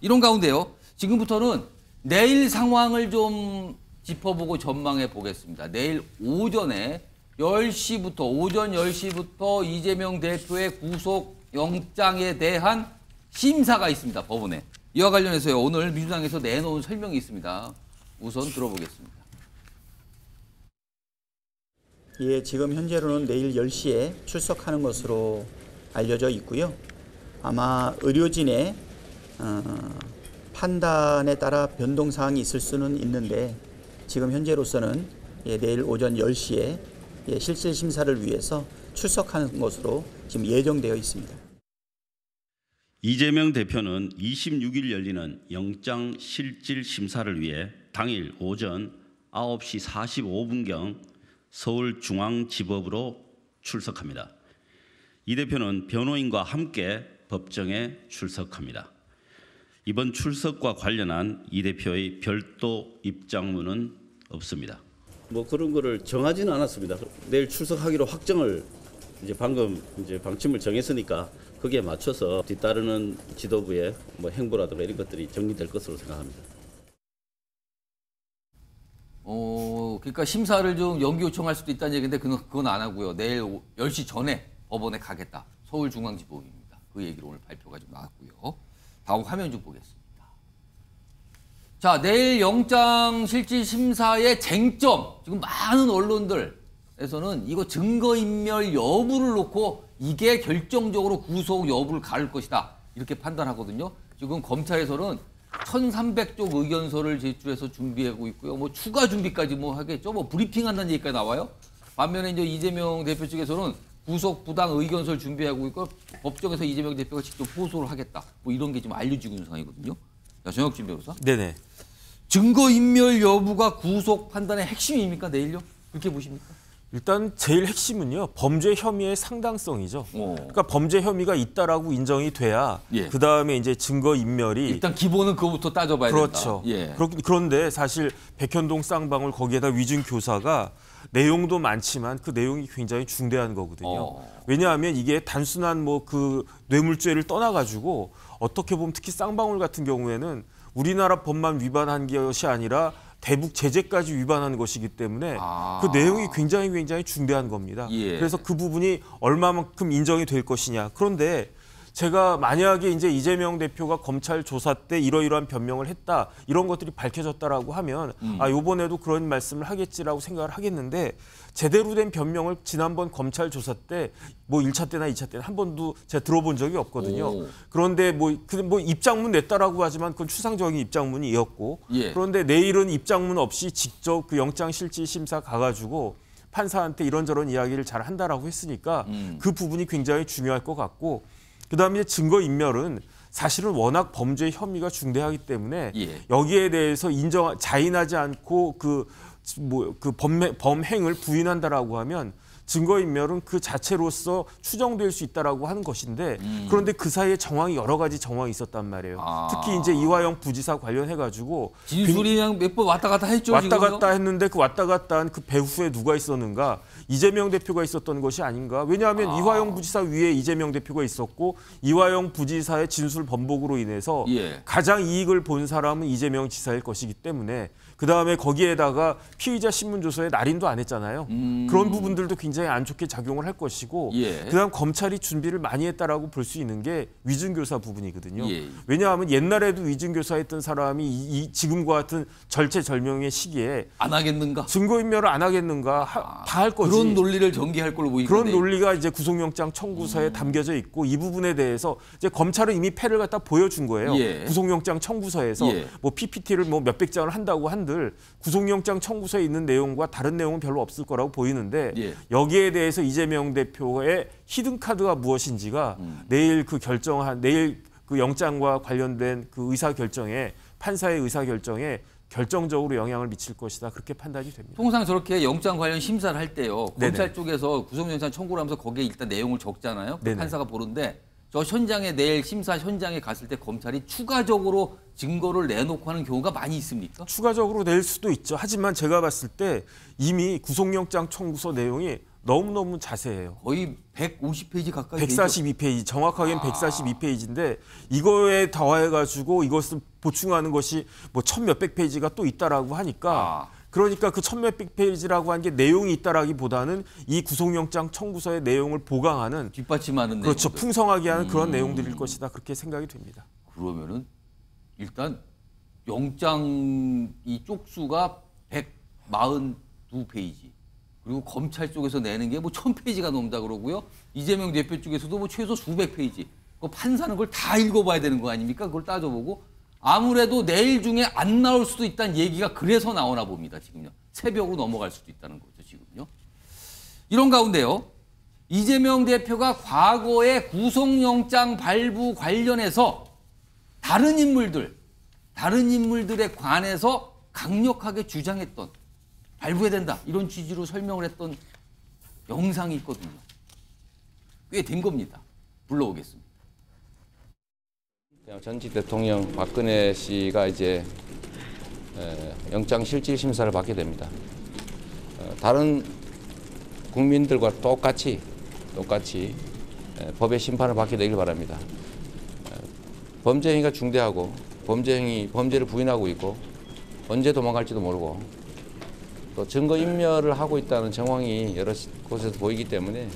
이런 가운데요. 지금부터는 내일 상황을 좀 짚어보고 전망해 보겠습니다. 내일 오전에 10시부터 오전 10시부터 이재명 대표의 구속영장에 대한 심사가 있습니다. 법원에. 이와 관련해서요. 오늘 민주당에서 내놓은 설명이 있습니다. 우선 들어보겠습니다. 예, 지금 현재로는 내일 10시에 출석하는 것으로 알려져 있고요. 아마 의료진의 판단에 따라 변동사항이 있을 수는 있는데 지금 현재로서는 내일 오전 10시에 실질 심사를 위해서 출석하는 것으로 지금 예정되어 있습니다. 이재명 대표는 26일 열리는 영장 실질 심사를 위해 당일 오전 9시 45분경 서울중앙지법으로 출석합니다. 이 대표는 변호인과 함께 법정에 출석합니다. 이번 출석과 관련한 이 대표의 별도 입장문은 없습니다. 뭐 그런 거를 정하지는 않았습니다. 내일 출석하기로 확정을 방금 방침을 정했으니까 거기에 맞춰서 뒤따르는 지도부의 뭐 행보라든가 이런 것들이 정리될 것으로 생각합니다. 그러니까 심사를 좀 연기 요청할 수도 있다는 얘기인데 그건 안 하고요. 내일 10시 전에 법원에 가겠다. 서울중앙지법입니다. 그 얘기를 오늘 발표가 좀 나왔고요. 다음 화면 좀 보겠습니다. 자, 내일 영장 실질 심사의 쟁점. 지금 많은 언론들에서는 이거 증거인멸 여부를 놓고 이게 결정적으로 구속 여부를 가를 것이다. 이렇게 판단하거든요. 지금 검찰에서는 1,300쪽 의견서를 제출해서 준비하고 있고요. 뭐 추가 준비까지 뭐 하겠죠. 뭐 브리핑한다는 얘기가 나와요. 반면에 이제 이재명 대표 측에서는 구속 부당 의견서를 준비하고 있고 법정에서 이재명 대표가 직접 호소를 하겠다. 뭐 이런 게 지금 알려지고 있는 상황이거든요. 자, 정혁진 변호사. 네네. 증거인멸 여부가 구속 판단의 핵심입니까? 내일요? 그렇게 보십니까? 일단 제일 핵심은요. 범죄 혐의의 상당성이죠. 그러니까 범죄 혐의가 있다라고 인정이 돼야 예. 그다음에 이제 증거인멸이 일단 기본은 그거부터 따져봐야 그렇죠. 된다. 예. 그런데 사실 백현동 쌍방울 거기에다 위증 교사가 내용도 많지만 그 내용이 굉장히 중대한 거거든요. 왜냐하면 이게 단순한 뭐 그 뇌물죄를 떠나가지고 어떻게 보면 특히 쌍방울 같은 경우에는 우리나라 법만 위반한 것이 아니라 대북 제재까지 위반한 것이기 때문에 그 내용이 굉장히 중대한 겁니다. 예. 그래서 그 부분이 얼마만큼 인정이 될 것이냐. 그런데 제가 만약에 이제 이재명 대표가 검찰 조사 때 이러이러한 변명을 했다 이런 것들이 밝혀졌다라고 하면 이번에도 그런 말씀을 하겠지라고 생각을 하겠는데 제대로 된 변명을 지난번 검찰 조사 때 뭐 1차 때나 2차 때는 한 번도 제가 들어본 적이 없거든요. 그런데 뭐 입장문 냈다라고 하지만 그건 추상적인 입장문이었고 예. 그런데 내일은 입장문 없이 직접 그 영장 실질 심사 가가지고 판사한테 이런저런 이야기를 잘 한다라고 했으니까 그 부분이 굉장히 중요할 것 같고 그다음에 증거인멸은 사실은 워낙 범죄 혐의가 중대하기 때문에 예. 여기에 대해서 자인하지 않고 그 범행을 부인한다라고 하면 증거인멸은 그 자체로서 추정될 수 있다라고 하는 것인데 그런데 그 사이에 여러 가지 정황이 있었단 말이에요. 특히 이제 이화영 부지사 관련해가지고 진술이 그냥 몇 번 왔다 갔다 했죠. 왔다 갔다 했는데 그 왔다 갔다 한 그 배후에 누가 있었는가? 이재명 대표가 있었던 것이 아닌가? 왜냐하면 이화영 부지사 위에 이재명 대표가 있었고 이화영 부지사의 진술 번복으로 인해서 예. 가장 이익을 본 사람은 이재명 지사일 것이기 때문에 그다음에 거기에다가 피의자 신문조서에 날인도 안 했잖아요. 그런 부분들도 굉장히 안 좋게 작용을 할 것이고 예. 그다음 검찰이 준비를 많이 했다라고 볼 수 있는 게 위증교사 부분이거든요. 예. 왜냐하면 옛날에도 위증교사했던 사람이 지금과 같은 절체절명의 시기에 안 하겠는가? 증거인멸을 안 하겠는가 다 할 거지. 그런 논리를 전개할 걸로 보이는데 그런 논리가 이제 구속영장 청구서에 담겨져 있고 이 부분에 대해서 이제 검찰은 이미 패를 갖다 보여준 거예요. 예. 구속영장 청구서에서 예. 뭐 PPT를 뭐 몇백 장을 한다고 한들 구속영장 청구서에 있는 내용과 다른 내용은 별로 없을 거라고 보이는데 예. 여기에 대해서 이재명 대표의 히든카드가 무엇인지가 내일 그 영장과 관련된 그 의사 결정에 판사의 의사 결정에 결정적으로 영향을 미칠 것이다. 그렇게 판단이 됩니다. 통상 저렇게 영장 관련 심사를 할 때요. 네네. 검찰 쪽에서 구속영장 청구를 하면서 거기에 일단 내용을 적잖아요. 네네. 판사가 보는데 저 현장에 내일 심사 현장에 갔을 때 검찰이 추가적으로 증거를 내놓고 하는 경우가 많이 있습니까? 추가적으로 낼 수도 있죠. 하지만 제가 봤을 때 이미 구속영장 청구서 내용이 너무너무 자세해요. 거의 150페이지 가까이 되죠. 142페이지, 정확하게는 142페이지인데 이거에 더해가지고 이것을 보충하는 것이 뭐 1000몇백 페이지가 또 있다라고 하니까 그러니까 그 1000몇백 페이지라고 한 게 내용이 있다라기보다는 이 구속영장 청구서의 내용을 보강하는 뒷받침하는 그렇죠. 내용들. 풍성하게 하는 그런 내용들일 것이다. 그렇게 생각이 됩니다. 그러면은 일단 영장 이 쪽수가 142페이지. 그리고 검찰 쪽에서 내는 게 뭐 1000페이지가 넘다 그러고요. 이재명 대표 쪽에서도 뭐 최소 수백 페이지. 그 판사는 그걸 다 읽어봐야 되는 거 아닙니까? 그걸 따져보고 아무래도 내일 중에 안 나올 수도 있다는 얘기가 그래서 나오나 봅니다. 지금요. 새벽으로 넘어갈 수도 있다는 거죠. 지금요. 이런 가운데요. 이재명 대표가 과거에 구속영장 발부 관련해서 다른 인물들에 관해서 강력하게 주장했던 발부해야 된다 이런 취지로 설명을 했던 영상이 있거든요. 꽤 된 겁니다. 불러오겠습니다. 전직 대통령 박근혜 씨가 이제 영장 실질 심사를 받게 됩니다. 다른 국민들과 똑같이 법의 심판을 받게 되길 바랍니다. 범죄 행위가 중대하고 범죄를 부인하고 있고 언제 도망갈지도 모르고 또 증거인멸을 하고 있다는 정황이 여러 곳에서 보이기 때문에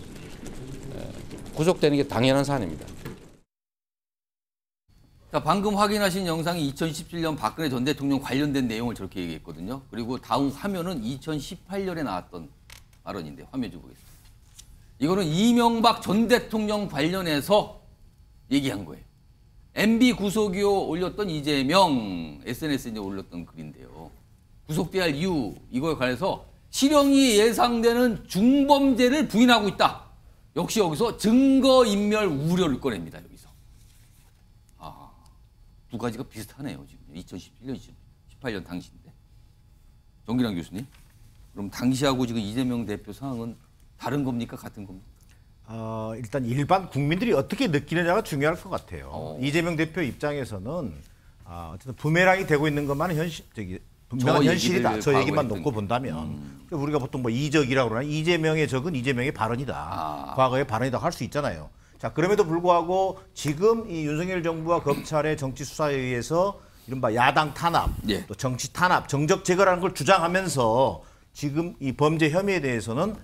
구속되는 게 당연한 사안입니다. 자, 방금 확인하신 영상이 2017년 박근혜 전 대통령 관련된 내용을 저렇게 얘기했거든요. 그리고 다음 화면은 2018년에 나왔던 발언인데 화면 좀 보겠습니다. 이거는 이명박 전 대통령 관련해서 얘기한 거예요. MB 구속이요 올렸던 이재명 SNS에 올렸던 글인데요. 구속돼야 할 이유 이거에 관해서 실형이 예상되는 중범죄를 부인하고 있다. 역시 여기서 증거인멸 우려를 꺼냅니다. 여기서. 두 가지가 비슷하네요. 지금 2017년, 18년 당시인데. 정기랑 교수님, 그럼 당시하고 지금 이재명 대표 상황은 다른 겁니까? 같은 겁니까? 일단 일반 국민들이 어떻게 느끼느냐가 중요할 것 같아요. 이재명 대표 입장에서는 어쨌든 부메랑이 되고 있는 것만은 분명한 현실이다. 저 얘기만 놓고 본다면 우리가 보통 뭐 이적이라고 그러나 이재명의 적은 이재명의 발언이다. 과거의 발언이다 할 수 있잖아요. 자, 그럼에도 불구하고 지금 이 윤석열 정부와 검찰의 정치 수사에 의해서 이른바 야당 탄압, 또 정치 탄압, 정적 제거라는 걸 주장하면서 지금 이 범죄 혐의에 대해서는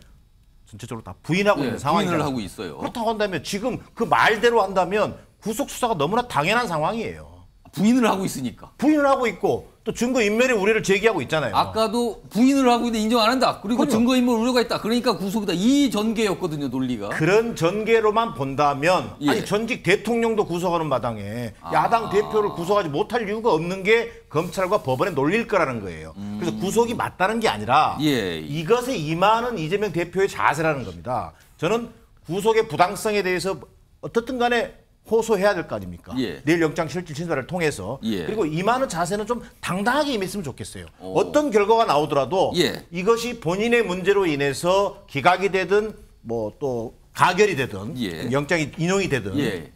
전체적으로 다 부인하고 있는 상황이죠. 부인을 하고 있어요. 그렇다고 한다면 지금 그 말대로 한다면 구속 수사가 너무나 당연한 상황이에요. 부인을 하고 있으니까. 부인을 하고 있고 또 증거인멸의 우려를 제기하고 있잖아요. 아까도 부인을 하고 있는데 인정 안 한다. 그리고 증거인멸 우려가 있다. 그러니까 구속이다. 이 전개였거든요, 논리가. 그런 전개로만 본다면 아니 전직 대통령도 구속하는 마당에 야당 대표를 구속하지 못할 이유가 없는 게 검찰과 법원의 논리일 거라는 거예요. 그래서 구속이 맞다는 게 아니라 이것에 임하는 이재명 대표의 자세라는 겁니다. 저는 구속의 부당성에 대해서 어떻든 간에 호소해야 될 거 아닙니까? 내일 영장 실질 심사를 통해서 그리고 임하는 자세는 좀 당당하게 임했으면 좋겠어요. 어떤 결과가 나오더라도 이것이 본인의 문제로 인해서 기각이 되든 뭐 또 가결이 되든 영장이 인용이 되든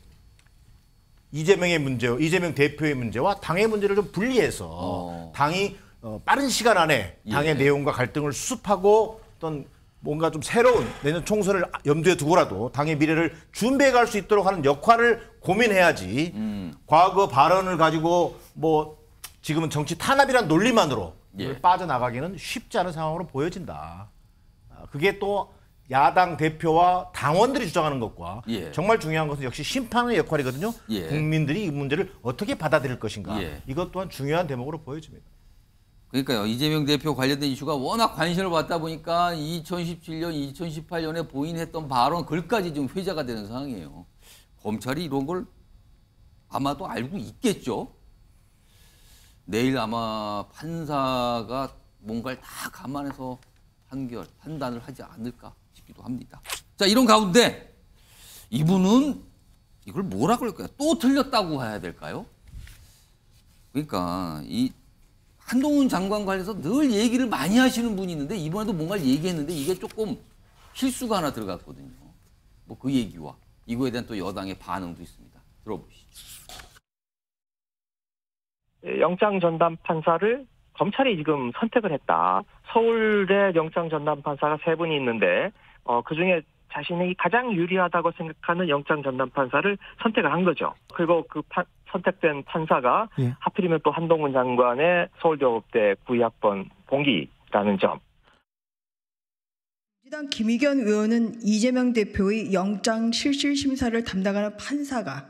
이재명의 문제와 이재명 대표의 문제와 당의 문제를 좀 분리해서 당이 빠른 시간 안에 당의 내용과 갈등을 수습하고 어떤 뭔가 좀 새로운 내년 총선을 염두에 두고라도 당의 미래를 준비해 갈 수 있도록 하는 역할을 고민해야지 과거 발언을 가지고 뭐 지금은 정치 탄압이란 논리만으로 빠져나가기는 쉽지 않은 상황으로 보여진다. 그게 또 야당 대표와 당원들이 주장하는 것과 정말 중요한 것은 역시 심판의 역할이거든요. 국민들이 이 문제를 어떻게 받아들일 것인가. 이것 또한 중요한 대목으로 보여집니다. 그러니까요. 이재명 대표 관련된 이슈가 워낙 관심을 받다 보니까 2017년, 2018년에 보인했던 발언 글까지 좀 회자가 되는 상황이에요. 검찰이 이런 걸 아마도 알고 있겠죠. 내일 아마 판사가 뭔가를 다 감안해서 판단을 하지 않을까 싶기도 합니다. 자, 이런 가운데 이분은 이걸 뭐라 그럴까요? 또 틀렸다고 해야 될까요? 그러니까 한동훈 장관 관련해서 늘 얘기를 많이 하시는 분이 있는데 이번에도 뭔가를 얘기했는데 이게 조금 실수가 하나 들어갔거든요. 뭐 그 얘기와 이거에 대한 또 여당의 반응도 있습니다. 들어보시죠. 영장 전담 판사를 검찰이 지금 선택을 했다. 서울대 영장 전담 판사가 3분이 있는데 그중에 자신이 가장 유리하다고 생각하는 영장 전담 판사를 선택을 한 거죠. 그리고 그 선택된 판사가 예. 하필이면 또 한동훈 장관의 서울대법대 92학번 동기라는 점. 민주당 김의겸 의원은 이재명 대표의 영장 실질 심사를 담당하는 판사가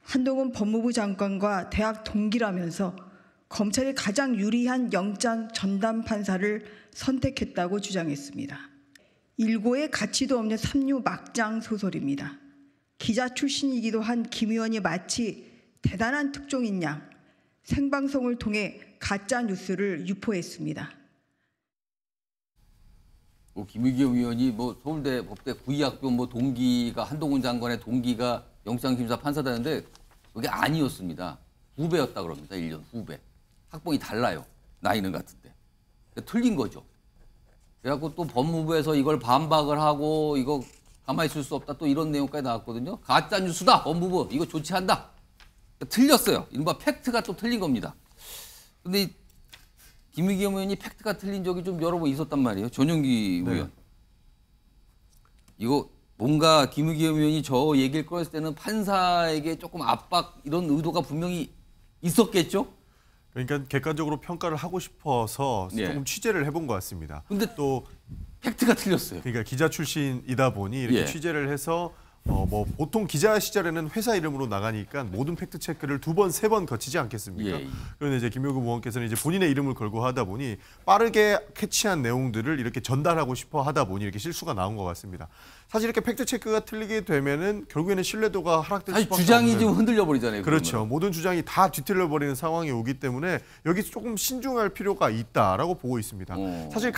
한동훈 법무부 장관과 대학 동기라면서 검찰이 가장 유리한 영장 전담 판사를 선택했다고 주장했습니다. 일고의 가치도 없는 삼류 막장 소설입니다. 기자 출신이기도 한 김 의원이 마치 대단한 특종인 양 생방송을 통해 가짜 뉴스를 유포했습니다. 김의겸 의원이 서울대 법대 92학번 동기가 한동훈 장관의 동기가 영장심사 판사다는데 그게 아니었습니다. 후배였다 그럽니다. 1년 후배. 학번이 달라요. 나이는 같은데. 그러니까 틀린 거죠. 그래갖고 또 법무부에서 이걸 반박을 하고 이거 가만히 있을 수 없다 또 이런 내용까지 나왔거든요. 가짜 뉴스다 법무부 이거 조치한다. 그러니까 틀렸어요. 이른바 팩트가 또 틀린 겁니다. 근데 김의겸 의원이 팩트가 틀린 적이 좀 여러 번 있었단 말이에요. 전용기 의원. 이거 뭔가 김의겸 의원이 저 얘기를 꺼냈을 때는 판사에게 조금 압박 이런 의도가 분명히 있었겠죠? 그러니까 객관적으로 평가를 하고 싶어서 예. 조금 취재를 해본 것 같습니다. 근데 또 팩트가 틀렸어요. 그러니까 기자 출신이다 보니 이렇게 예. 취재를 해서 보통 기자 시절에는 회사 이름으로 나가니까 모든 팩트 체크를 2번, 3번 거치지 않겠습니까? 예. 그런데 이제 김효구 의원께서는 이제 본인의 이름을 걸고 하다 보니 빠르게 캐치한 내용들을 이렇게 전달하고 싶어 하다 보니 이렇게 실수가 나온 것 같습니다. 사실 이렇게 팩트 체크가 틀리게 되면은 결국에는 신뢰도가 하락될 사실 수밖에 주장이 없는. 좀 흔들려 버리잖아요. 그렇죠. 그러면. 모든 주장이 다 뒤틀려 버리는 상황이 오기 때문에 여기서 조금 신중할 필요가 있다라고 보고 있습니다. 사실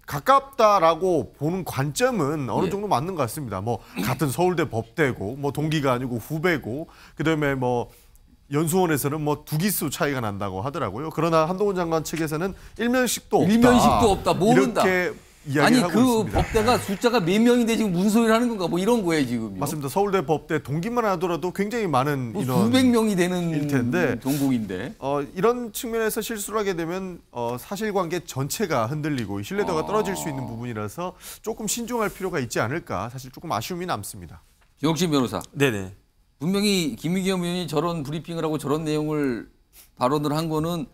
가깝다라고 보는 관점은 어느 예. 정도 맞는 것 같습니다. 같은 서울대 법대고 동기가 아니고 후배고 그다음에 연수원에서는 2기수 차이가 난다고 하더라고요. 그러나 한동훈 장관 측에서는 일면식도 없다. 일면식도 없다. 모른다. 이렇게 이야기를 아니 하고 그 있습니다. 법대가 숫자가 몇 명인데 지금 무슨 소리를 하는 건가 이런 거예요 지금. 맞습니다. 서울대 법대 동기만 하더라도 굉장히 많은 인원 수백 명이 되는 일 텐데 전공인데. 이런 측면에서 실수를 하게 되면 사실관계 전체가 흔들리고 신뢰도가 떨어질 수 있는 부분이라서 조금 신중할 필요가 있지 않을까 사실 조금 아쉬움이 남습니다. 김옥신 변호사. 네네. 분명히 김의겸 의원이 저런 브리핑을 하고 저런 내용을 발언을 한 거는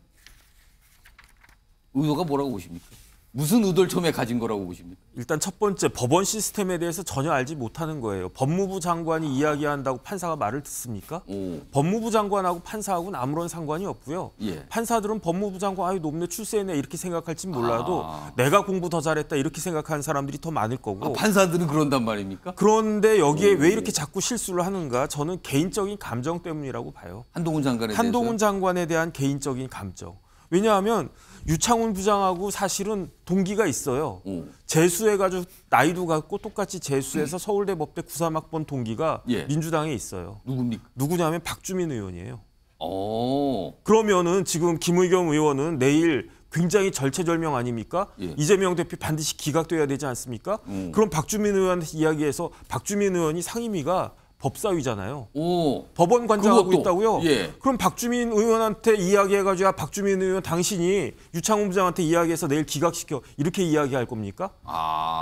의도가 뭐라고 보십니까? 무슨 의도를 처음에 가진 거라고 보십니까? 일단 첫 번째 법원 시스템에 대해서 전혀 알지 못하는 거예요. 법무부 장관이 이야기한다고 판사가 말을 듣습니까? 법무부 장관하고 판사하고는 아무런 상관이 없고요. 예. 판사들은 법무부 장관 높네 출세했네 이렇게 생각할지 몰라도 내가 공부 더 잘했다 이렇게 생각하는 사람들이 더 많을 거고. 판사들은 그런단 말입니까? 그런데 여기에 왜 이렇게 자꾸 실수를 하는가? 저는 개인적인 감정 때문이라고 봐요. 한동훈 장관에 한동훈 대해서요? 장관에 대한 개인적인 감정. 왜냐하면 유창훈 부장하고 사실은 동기가 있어요. 재수해가지고 나이도 같고 똑같이 재수해서 서울대 법대 93학번 동기가 예. 민주당에 있어요. 누굽니까? 누구냐면 박주민 의원이에요. 오. 그러면은 지금 김의겸 의원은 내일 굉장히 절체절명 아닙니까? 예. 이재명 대표 반드시 기각돼야 되지 않습니까? 그럼 박주민 의원한테 이야기해서 박주민 의원이 상임위가 법사위잖아요. 오. 법원 관장하고 그것도. 있다고요? 예. 그럼 박주민 의원한테 이야기해가지고 야, 박주민 의원 당신이 유창훈 부장한테 이야기해서 내일 기각시켜 이렇게 이야기할 겁니까?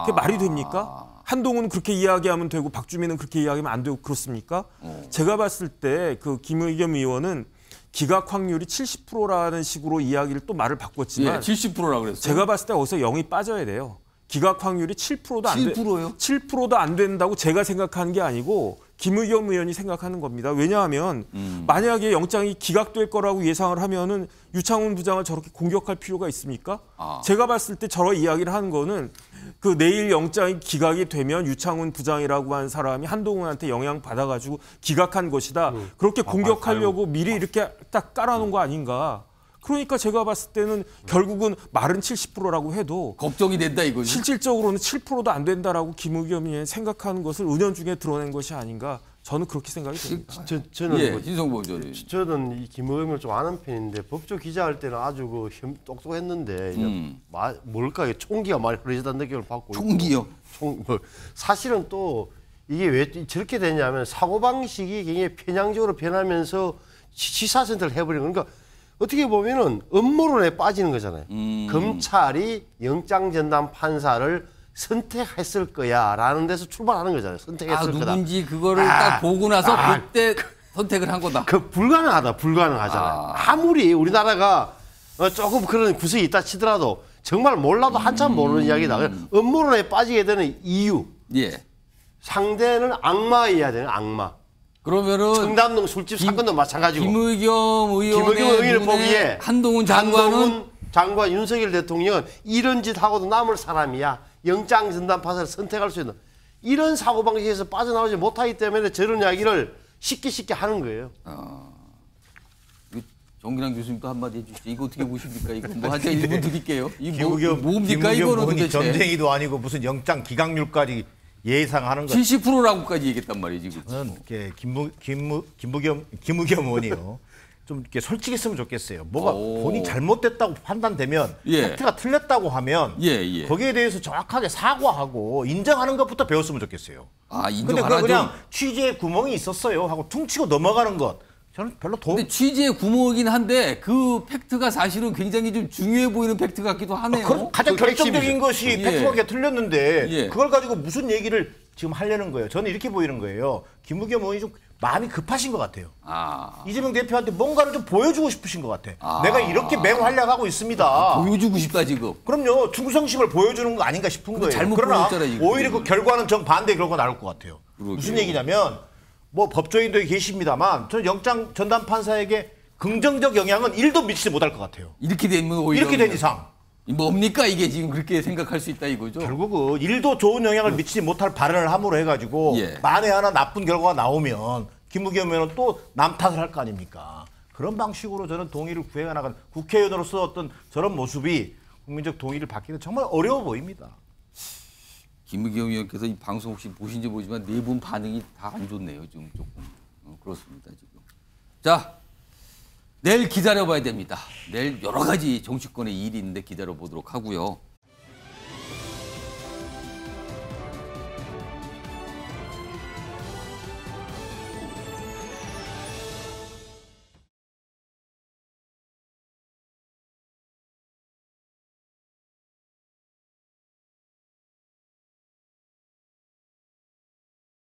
그게 말이 됩니까? 한동훈은 그렇게 이야기하면 되고 박주민은 그렇게 이야기하면 안 되고 그렇습니까? 제가 봤을 때 그 김의겸 의원은 기각 확률이 70%라는 식으로 이야기를 또 말을 바꿨지만 예, 70%라고 그랬어요. 제가 봤을 때 어디서 0이 빠져야 돼요. 기각 확률이 7%도 안 7%요? 7%도 안 된다고 제가 생각하는 게 아니고 김의겸 의원이 생각하는 겁니다. 왜냐하면 만약에 영장이 기각될 거라고 예상을 하면은 유창훈 부장을 저렇게 공격할 필요가 있습니까? 제가 봤을 때 저런 이야기를 하는 거는 그 내일 영장이 기각이 되면 유창훈 부장이라고 한 사람이 한동훈한테 영향 받아가지고 기각한 것이다. 그렇게 공격하려고 미리 이렇게 딱 깔아놓은 거 아닌가? 그러니까 제가 봤을 때는 결국은 말은 70%라고 해도 걱정이 된다 이거죠. 실질적으로는 7%도 안 된다라고 김의겸이 생각하는 것을 은연중에 드러낸 것이 아닌가 저는 그렇게 생각이 됩니다. 저는 진성보 의원님. 저는 이 김의겸을 좀 아는 편인데 법조 기자할 때는 아주 똑똑했는데 뭘까 총기가 많이 흐려지다는 느낌을 받고 총기요? 사실은 또 이게 왜 저렇게 되냐면 사고방식이 굉장히 편향적으로 변하면서 시사센터를 해버리는 그러니까 어떻게 보면은 음모론에 빠지는 거잖아요. 검찰이 영장전담 판사를 선택했을 거야라는 데서 출발하는 거잖아요. 선택했을 거다. 누군지 그거를 딱 보고 나서 그때 선택을 한 거다. 그 불가능하잖아요. 아무리 우리나라가 조금 그런 구석이 있다 치더라도 정말 몰라도 한참 모르는 이야기다. 음모론에 빠지게 되는 이유. 예. 상대는 악마여야 되는 악마. 그러면은 청담동 술집 사건도 마찬가지고. 김의겸 의원을 보기에 한동훈 장관 윤석열 대통령은 이런 짓 하고도 남을 사람이야. 영장 전담 판사를 선택할 수 있는 이런 사고방식에서 빠져나오지 못하기 때문에 저런 이야기를 쉽게 하는 거예요. 정기랑 교수님도 한마디 해주시죠. 이거 어떻게 보십니까? 이거 뭐 한자 1분 드릴게요. 이거 김의겸 뭡니까 이거는 도대체. 전쟁이도 아니고 무슨 영장 기각률까지 예상하는 거. 70%라고까지 얘기했단 말이지. 저는 이렇게 김의겸 의원이요. 좀 이렇게 솔직했으면 좋겠어요. 뭐가 본인이 잘못됐다고 판단되면 팩트가 틀렸다고 하면 거기에 대해서 정확하게 사과하고 인정하는 것부터 배웠으면 좋겠어요. 근데 그냥 취지에 구멍이 있었어요 하고 퉁치고 넘어가는 것 저는 별로 근데 취지에 구멍이긴 한데 그 팩트가 사실은 굉장히 좀 중요해 보이는 팩트 같기도 하네요. 가장 결정적인 것이 팩트가 틀렸는데 그걸 가지고 무슨 얘기를 지금 하려는 거예요. 저는 이렇게 보이는 거예요. 김의겸 의원이 좀 마음이 급하신 것 같아요. 이재명 대표한테 뭔가를 좀 보여주고 싶으신 것 같아. 내가 이렇게 맹활약하고 있습니다. 보여주고 싶다 지금. 그럼요. 충성심을 보여주는 거 아닌가 싶은 거예요. 잘못 그러나 보였잖아요, 오히려 그 결과는 정반대 결과가 나올 것 같아요. 그러게요. 무슨 얘기냐면 뭐 법조인도 계십니다만 저는 영장 전담 판사에게 긍정적 영향은 1도 미치지 못할 것 같아요. 이렇게 되면 오히려 이렇게 된 이상. 뭡니까 이게 지금 그렇게 생각할 수 있다 이거죠. 결국은 1도 좋은 영향을 미치지 못할 발언을 함으로 해가지고 만에 하나 나쁜 결과가 나오면 김의겸 의원은 또 남 탓을 할 거 아닙니까. 그런 방식으로 저는 동의를 구해가 나간 국회의원으로서 어떤 저런 모습이 국민적 동의를 받기는 정말 어려워 보입니다. 김의겸 의원께서 이 방송 혹시 보신지 모르지만 네 분 반응이 다 안 좋네요. 좀 조금 그렇습니다 지금. 자 내일 기다려봐야 됩니다. 내일 여러 가지 정치권의 일이 있는데 기다려보도록 하고요.